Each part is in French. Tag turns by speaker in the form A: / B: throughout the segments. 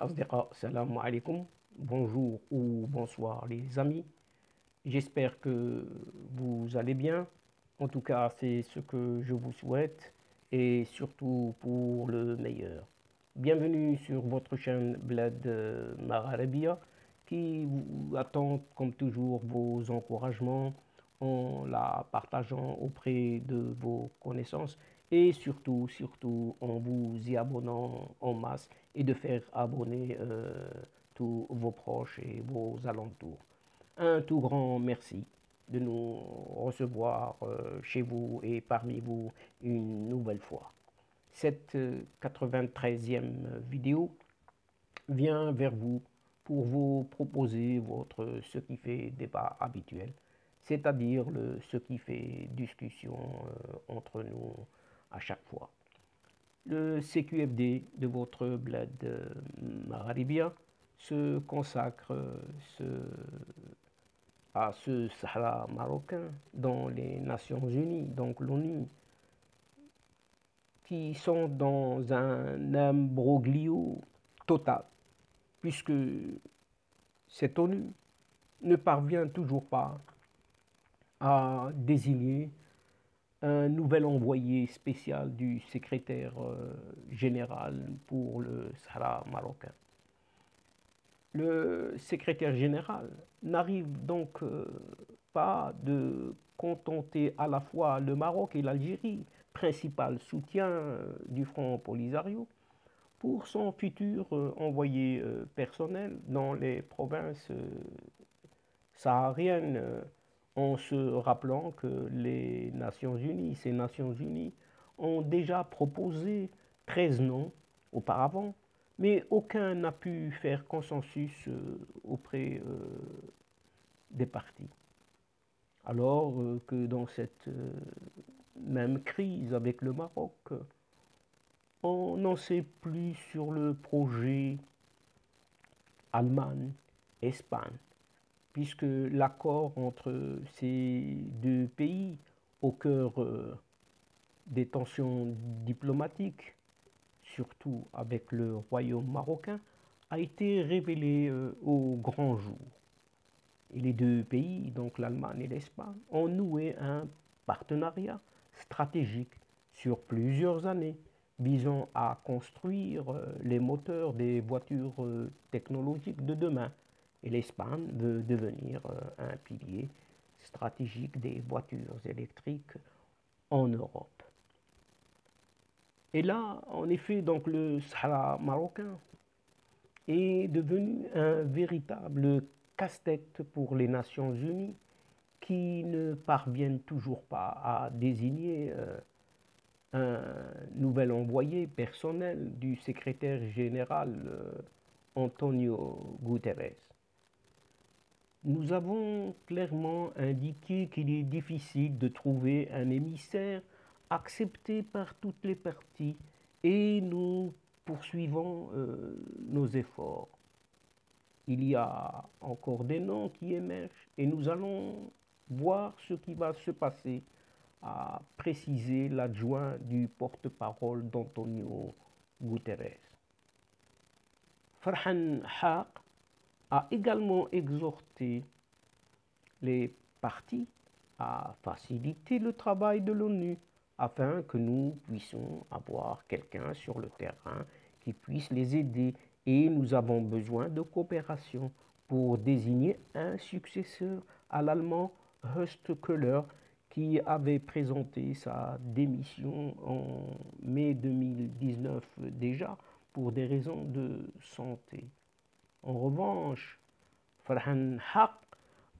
A: الأصدقاء السلام عليكم. Bonjour ou bonsoir les amis. J'espère que vous allez bien. En tout cas, c'est ce que je vous souhaite et surtout pour le meilleur. Bienvenue sur votre chaîne Bled Magharabia qui vous attend comme toujours vos encouragements en la partageant auprès de vos connaissances et surtout en vous y abonnant en masse et de faire abonner tous vos proches et vos alentours. Un tout grand merci de nous recevoir chez vous et parmi vous une nouvelle fois. Cette 93e vidéo vient vers vous pour vous proposer votre ce qui fait débat habituel, c'est-à-dire ce qui fait discussion entre nous à chaque fois. Le CQFD de votre bled Magharibia se consacre à ce Sahara marocain dans les Nations Unies, donc l'ONU, qui sont dans un imbroglio total, puisque cette ONU ne parvient toujours pas à désigner un nouvel envoyé spécial du secrétaire général pour le Sahara marocain. Le secrétaire général n'arrive donc pas de contenter à la fois le Maroc et l'Algérie, principal soutien du Front Polisario, pour son futur envoyé personnel dans les provinces sahariennes, en se rappelant que les Nations Unies, ces Nations Unies, ont déjà proposé 13 noms auparavant, mais aucun n'a pu faire consensus auprès des partis. Alors que dans cette même crise avec le Maroc, on n'en sait plus sur le projet Allemagne-Espagne, puisque l'accord entre ces deux pays, au cœur des tensions diplomatiques, surtout avec le royaume marocain, a été révélé au grand jour. Et les deux pays, donc l'Allemagne et l'Espagne, ont noué un partenariat stratégique sur plusieurs années visant à construire les moteurs des voitures technologiques de demain. Et l'Espagne veut devenir un pilier stratégique des voitures électriques en Europe. Et là, en effet, donc le Sahara marocain est devenu un véritable casse-tête pour les Nations Unies qui ne parviennent toujours pas à désigner un nouvel envoyé personnel du secrétaire général Antonio Guterres. Nous avons clairement indiqué qu'il est difficile de trouver un émissaire accepté par toutes les parties et nous poursuivons nos efforts. Il y a encore des noms qui émergent et nous allons voir ce qui va se passer, a précisé l'adjoint du porte-parole d'Antonio Guterres. Farhan Haq a également exhorté les parties à faciliter le travail de l'ONU afin que nous puissions avoir quelqu'un sur le terrain qui puisse les aider et nous avons besoin de coopération pour désigner un successeur à l'allemand Horst Köhler qui avait présenté sa démission en mai 2019 déjà pour des raisons de santé. En revanche, Farhan Haq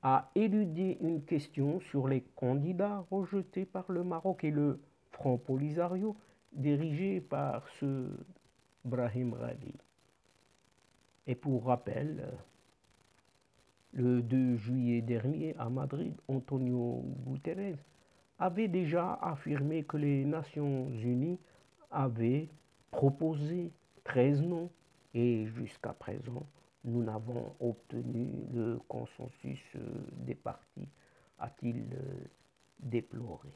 A: a éludé une question sur les candidats rejetés par le Maroc et le Front Polisario dirigé par ce Brahim Ghali. Et pour rappel, le 2 juillet dernier à Madrid, Antonio Guterres avait déjà affirmé que les Nations Unies avaient proposé 13 noms et jusqu'à présent, nous n'avons obtenu le consensus des partis, a-t-il déploré.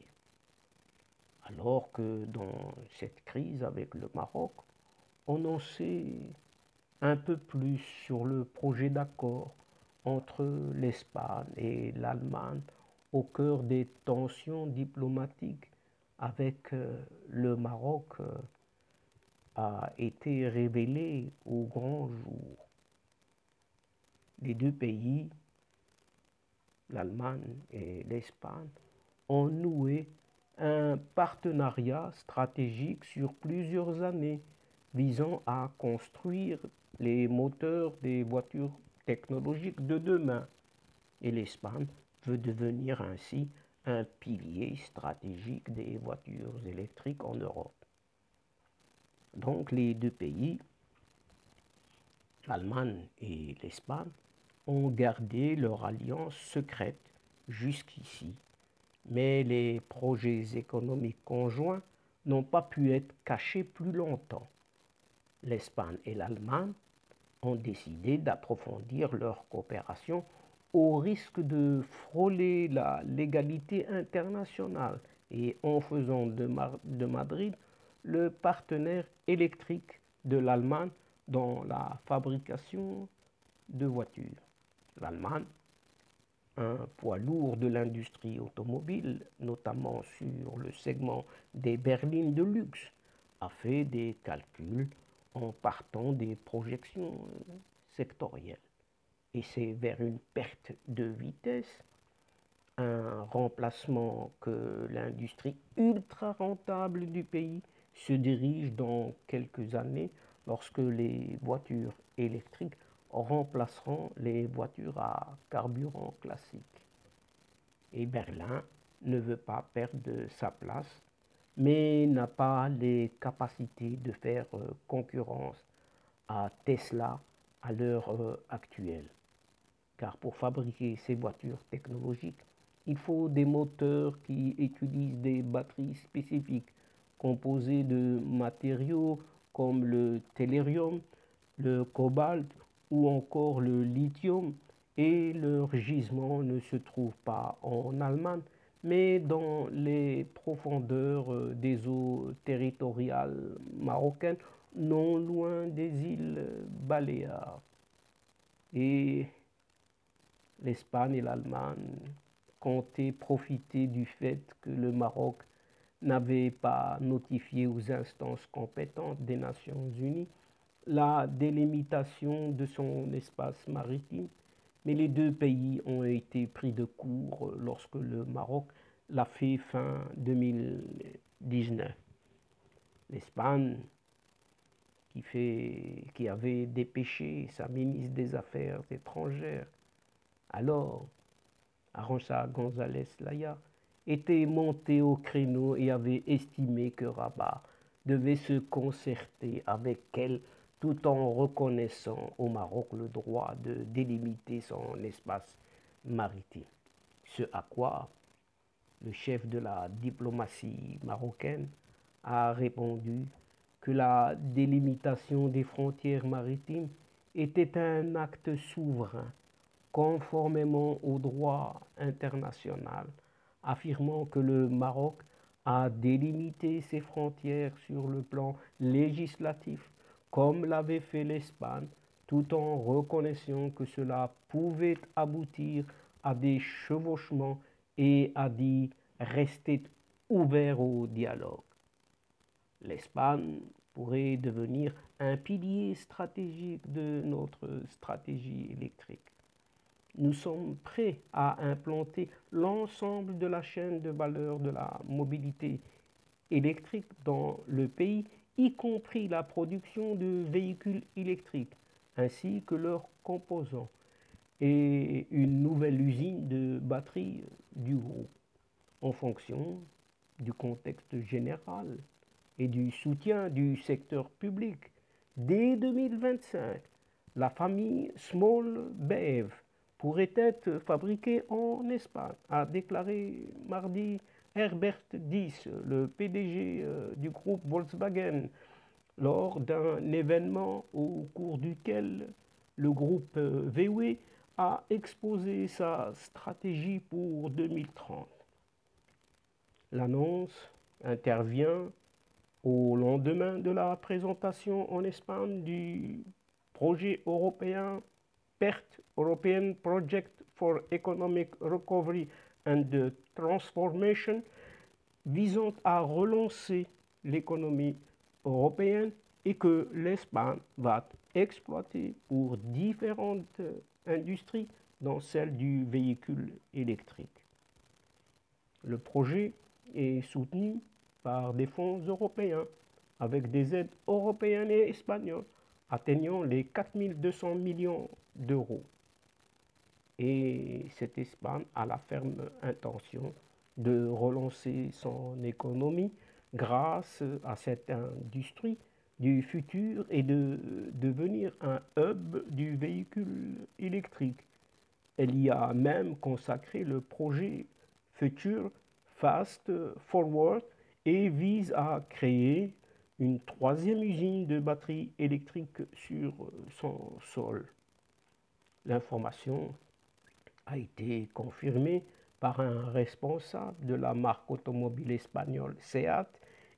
A: Alors que dans cette crise avec le Maroc, on en sait un peu plus sur le projet d'accord entre l'Espagne et l'Allemagne au cœur des tensions diplomatiques avec le Maroc a été révélé au grand jour. Les deux pays, l'Allemagne et l'Espagne, ont noué un partenariat stratégique sur plusieurs années visant à construire les moteurs des voitures technologiques de demain. Et l'Espagne veut devenir ainsi un pilier stratégique des voitures électriques en Europe. Donc les deux pays, l'Allemagne et l'Espagne, ont gardé leur alliance secrète jusqu'ici, mais les projets économiques conjoints n'ont pas pu être cachés plus longtemps. L'Espagne et l'Allemagne ont décidé d'approfondir leur coopération au risque de frôler la légalité internationale et en faisant de Madrid le partenaire électrique de l'Allemagne dans la fabrication de voitures. L'Allemagne, un poids lourd de l'industrie automobile, notamment sur le segment des berlines de luxe, a fait des calculs en partant des projections sectorielles. Et c'est vers une perte de vitesse, un remplacement que l'industrie ultra rentable du pays se dirige dans quelques années lorsque les voitures électriques remplaceront les voitures à carburant classique. Et Berlin ne veut pas perdre sa place, mais n'a pas les capacités de faire concurrence à Tesla à l'heure actuelle. Car pour fabriquer ces voitures technologiques, il faut des moteurs qui utilisent des batteries spécifiques composées de matériaux comme le tellurium, le cobalt ou encore le lithium, et leur gisement ne se trouve pas en Allemagne, mais dans les profondeurs des eaux territoriales marocaines, non loin des îles Baléares. Et l'Espagne et l'Allemagne comptaient profiter du fait que le Maroc n'avait pas notifié aux instances compétentes des Nations Unies la délimitation de son espace maritime, mais les deux pays ont été pris de court lorsque le Maroc l'a fait fin 2019. L'Espagne, qui avait dépêché sa ministre des Affaires étrangères, alors Arantxa González Laya, était montée au créneau et avait estimé que Rabat devait se concerter avec elle tout en reconnaissant au Maroc le droit de délimiter son espace maritime. Ce à quoi le chef de la diplomatie marocaine a répondu que la délimitation des frontières maritimes était un acte souverain, conformément au droit international, affirmant que le Maroc a délimité ses frontières sur le plan législatif, comme l'avait fait l'Espagne, tout en reconnaissant que cela pouvait aboutir à des chevauchements et a dit rester ouvert au dialogue. L'Espagne pourrait devenir un pilier stratégique de notre stratégie électrique. Nous sommes prêts à implanter l'ensemble de la chaîne de valeur de la mobilité électrique dans le pays, y compris la production de véhicules électriques, ainsi que leurs composants, et une nouvelle usine de batteries du groupe, en fonction du contexte général et du soutien du secteur public. Dès 2025, la famille Small BEV pourrait être fabriquée en Espagne, a déclaré mardi Herbert Diess, le PDG du groupe Volkswagen, lors d'un événement au cours duquel le groupe VW a exposé sa stratégie pour 2030. L'annonce intervient au lendemain de la présentation en Espagne du projet européen PERT, European Project for Economic Recovery and Transformation, visant à relancer l'économie européenne et que l'Espagne va exploiter pour différentes industries, dont celle du véhicule électrique. Le projet est soutenu par des fonds européens avec des aides européennes et espagnoles atteignant les 4 200 millions d'euros. Et cette Espagne a la ferme intention de relancer son économie grâce à cette industrie du futur et de devenir un hub du véhicule électrique. Elle y a même consacré le projet Future Fast Forward et vise à créer une troisième usine de batteries électriques sur son sol. L'information a été confirmée par un responsable de la marque automobile espagnole SEAT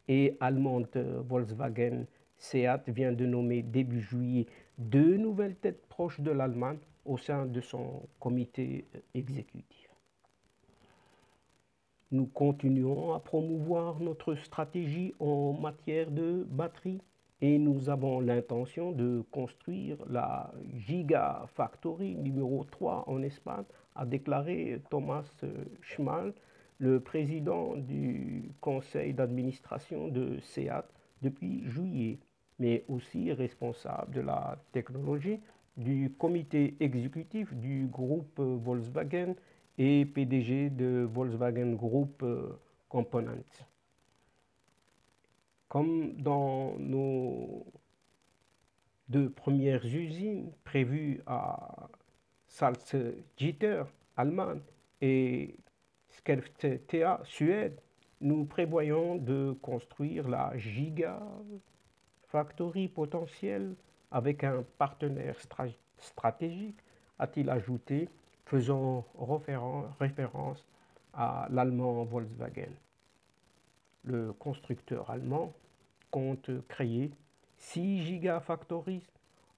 A: et allemande Volkswagen. SEAT vient de nommer début juillet 2 nouvelles têtes proches de l'Allemagne au sein de son comité exécutif. Nous continuons à promouvoir notre stratégie en matière de batterie et nous avons l'intention de construire la Gigafactory numéro 3 en Espagne, a déclaré Thomas Schmal, le président du conseil d'administration de SEAT depuis juillet, mais aussi responsable de la technologie du comité exécutif du groupe Volkswagen et PDG de Volkswagen Group Components. Comme dans nos 2 premières usines prévues à Salzgitter, Allemagne, et Skellefteå, Suède, nous prévoyons de construire la Gigafactory potentielle avec un partenaire stratégique, a-t-il ajouté, faisant référence à l'allemand Volkswagen. Le constructeur allemand compte créer 6 gigafactories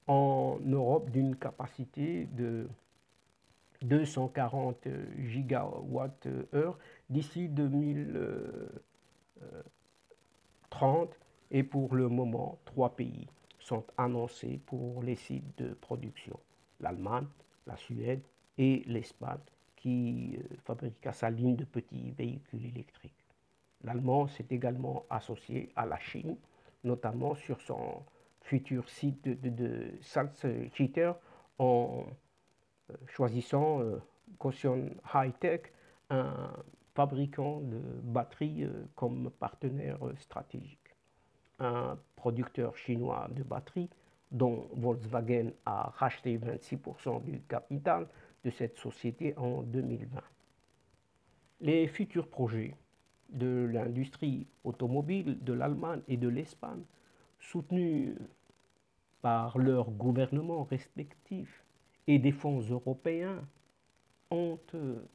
A: en Europe d'une capacité de 240 gigawattheures d'ici 2030 et pour le moment, 3 pays sont annoncés pour les sites de production. L'Allemagne, la Suède et l'Espagne qui fabrique sa ligne de petits véhicules électriques. L'Allemand s'est également associé à la Chine, notamment sur son futur site de Salzgitter en choisissant Gotion High-Tech, un fabricant de batteries comme partenaire stratégique. Un producteur chinois de batteries dont Volkswagen a racheté 26% du capital de cette société en 2020. Les futurs projets de l'industrie automobile de l'Allemagne et de l'Espagne, soutenus par leurs gouvernements respectifs et des fonds européens, ont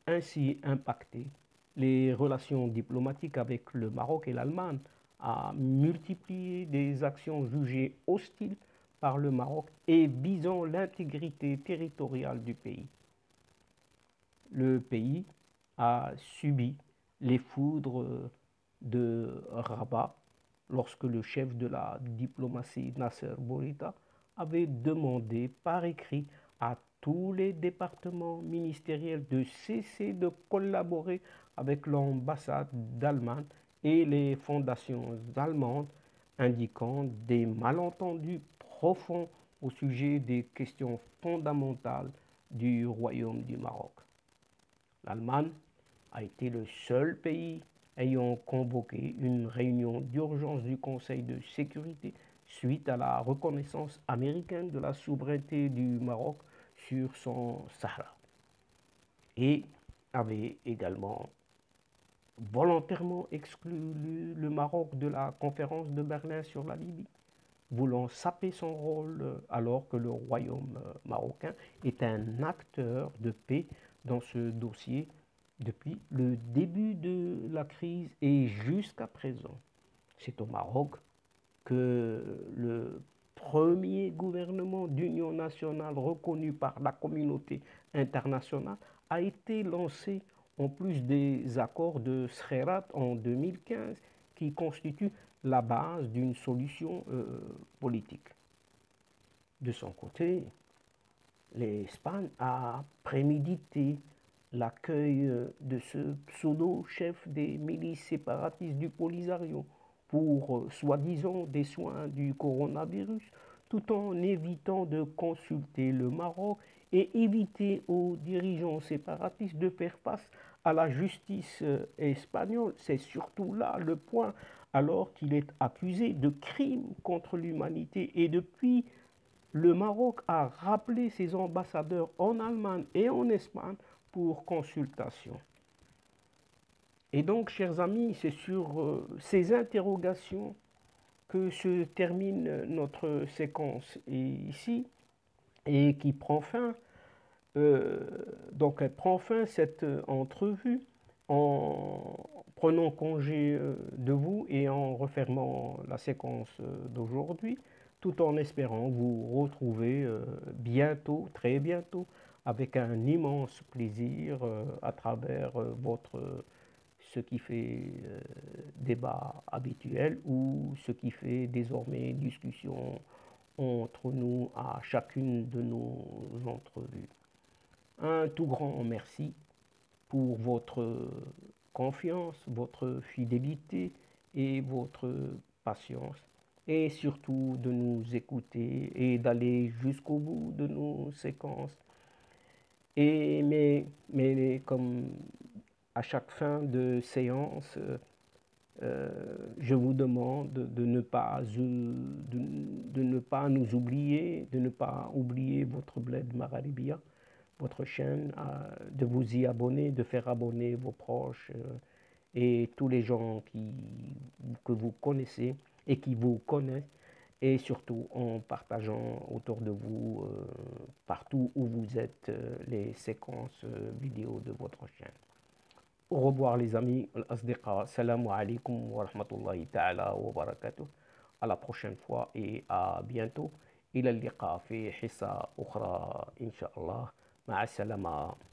A: ainsi impacté les relations diplomatiques avec le Maroc et l'Allemagne, à multiplier des actions jugées hostiles par le Maroc et visant l'intégrité territoriale du pays. Le pays a subi les foudres de Rabat lorsque le chef de la diplomatie Nasser Bourita avait demandé par écrit à tous les départements ministériels de cesser de collaborer avec l'ambassade d'Allemagne et les fondations allemandes, indiquant des malentendus profonds au sujet des questions fondamentales du Royaume du Maroc. L'Allemagne a été le seul pays ayant convoqué une réunion d'urgence du Conseil de sécurité suite à la reconnaissance américaine de la souveraineté du Maroc sur son Sahara, et avait également volontairement exclu le Maroc de la conférence de Berlin sur la Libye, voulant saper son rôle alors que le royaume marocain est un acteur de paix dans ce dossier depuis le début de la crise et jusqu'à présent. C'est au Maroc que le premier gouvernement d'union nationale reconnu par la communauté internationale, a été lancé en plus des accords de Skhirat en 2015 qui constituent la base d'une solution politique. De son côté, l'Espagne a prémédité l'accueil de ce pseudo-chef des milices séparatistes du Polisario pour soi-disant des soins du coronavirus, tout en évitant de consulter le Maroc et éviter aux dirigeants séparatistes de faire face à la justice espagnole. C'est surtout là le point, alors qu'il est accusé de crimes contre l'humanité. Et depuis, le Maroc a rappelé ses ambassadeurs en Allemagne et en Espagne pour consultation. Et donc, chers amis, c'est sur ces interrogations que se termine notre séquence ici et qui prend fin. Donc, elle prend fin cette entrevue en prenant congé de vous et en refermant la séquence d'aujourd'hui, tout en espérant vous retrouver bientôt, très bientôt, avec un immense plaisir à travers ce qui fait débat habituel ou ce qui fait désormais discussion entre nous à chacune de nos entrevues. Un tout grand merci pour votre confiance, votre fidélité et votre patience, et surtout de nous écouter et d'aller jusqu'au bout de nos séquences. Mais comme à chaque fin de séance, je vous demande de ne pas nous oublier, de ne pas oublier votre Bled Magharibia, votre chaîne, de vous y abonner, de faire abonner vos proches et tous les gens que vous connaissez et qui vous connaissent, et surtout en partageant autour de vous, partout où vous êtes, les séquences vidéo de votre chaîne. Au revoir les amis, al-asdiqa, salam alaikum wa rahmatullahi ta'ala wa barakatuh. À la prochaine fois et à bientôt. إلى اللقاء في حصة أخرى إن شاء الله. مع السلامة.